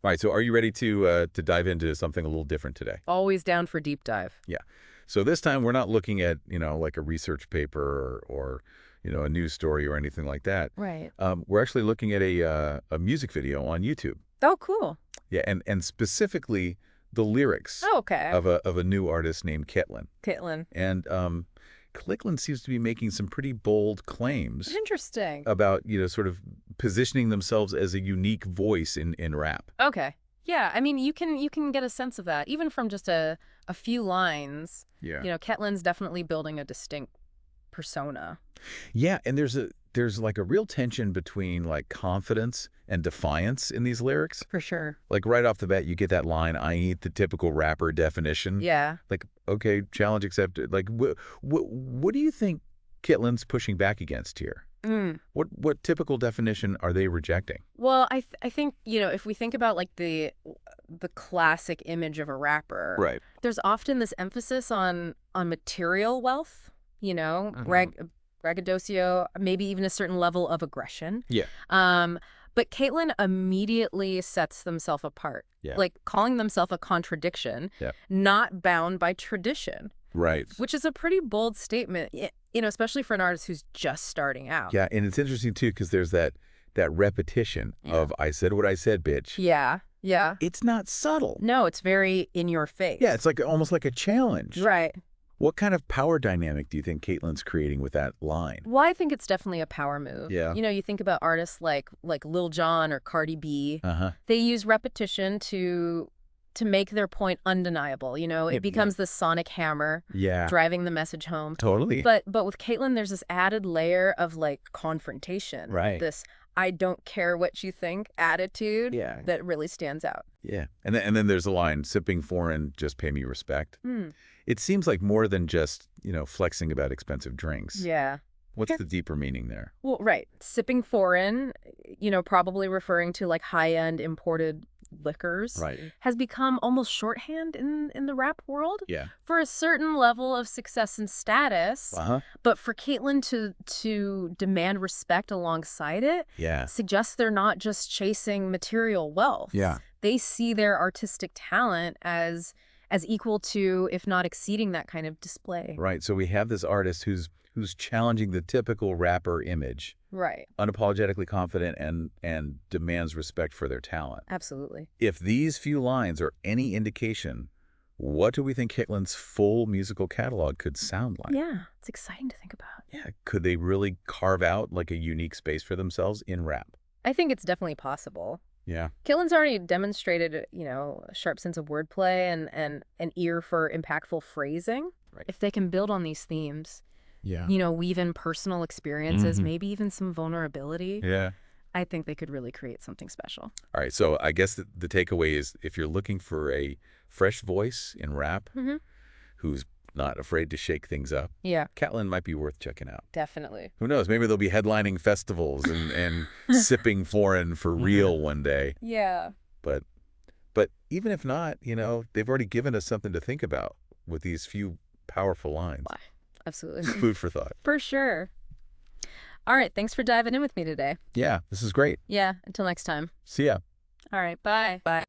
All right, so are you ready to dive into something a little different today? Always down for deep dive. Yeah. So this time we're not looking at, like a research paper or a news story or anything like that. Right. We're actually looking at a music video on YouTube. Oh, cool. Yeah, and specifically the lyrics Oh, okay. of a new artist named KTLYN. KTLYN. And KTLYN seems to be making some pretty bold claims Interesting. about, sort of positioning themselves as a unique voice in rap. Okay. Yeah, I mean, you can get a sense of that even from just a few lines. Yeah. KTLYN's definitely building a distinct persona. Yeah, and there's like a real tension between like confidence and defiance in these lyrics. For sure. Like right off the bat, you get that line, "I ain't the typical rapper definition." Yeah. Like, okay, challenge accepted. Like, what do you think KTLYN's pushing back against here? What typical definition are they rejecting? Well, I think, if we think about like the classic image of a rapper, Right. there's often this emphasis on material wealth, braggadocio, maybe even a certain level of aggression. Yeah. But KTLYN immediately sets themselves apart, Yeah. like calling themselves a contradiction, Yeah. not bound by tradition, Right. which is a pretty bold statement, especially for an artist who's just starting out. Yeah, and it's interesting too because there's that repetition of "I said what I said, bitch." Yeah, yeah. It's not subtle. No, it's very in your face. Yeah, it's like almost like a challenge. Right. What kind of power dynamic do you think KTLYN's creating with that line? Well, I think it's definitely a power move. Yeah. You think about artists like Lil Jon or Cardi B. Uh-huh. They use repetition to make their point undeniable. It becomes the sonic hammer driving the message home. Totally. But with KTLYN, there's this added layer of like confrontation. Right. This "I don't care what you think" attitude that really stands out. Yeah. And then there's a line, "Sipping foreign, just pay me respect." It seems like more than just, flexing about expensive drinks. Yeah. What's the deeper meaning there? Well, right. Sipping foreign, probably referring to like high-end imported liquors, Right. has become almost shorthand in the rap world. Yeah. For a certain level of success and status. Uh-huh. But for KTLYN to demand respect alongside it suggests they're not just chasing material wealth. Yeah. They see their artistic talent as equal to, if not exceeding, that kind of display. Right. So we have this artist who's challenging the typical rapper image. Right. Unapologetically confident and demands respect for their talent. Absolutely. If these few lines are any indication, what do we think KTLYN's full musical catalog could sound like? Yeah, it's exciting to think about. Yeah. Could they really carve out like a unique space for themselves in rap? I think it's definitely possible. Yeah. KTLYN's already demonstrated, a sharp sense of wordplay and an ear for impactful phrasing. Right. If they can build on these themes, yeah, weave in personal experiences, maybe even some vulnerability, I think they could really create something special. All right. So I guess the takeaway is if you're looking for a fresh voice in rap who's not afraid to shake things up, KTLYN might be worth checking out. Definitely. Who knows? Maybe they'll be headlining festivals and sipping foreign for real one day. Yeah. But even if not, they've already given us something to think about with these few powerful lines. Why? Absolutely. Food for thought. For sure. All right. Thanks for diving in with me today. Yeah, this is great. Yeah. Until next time. See ya. All right. Bye. Bye.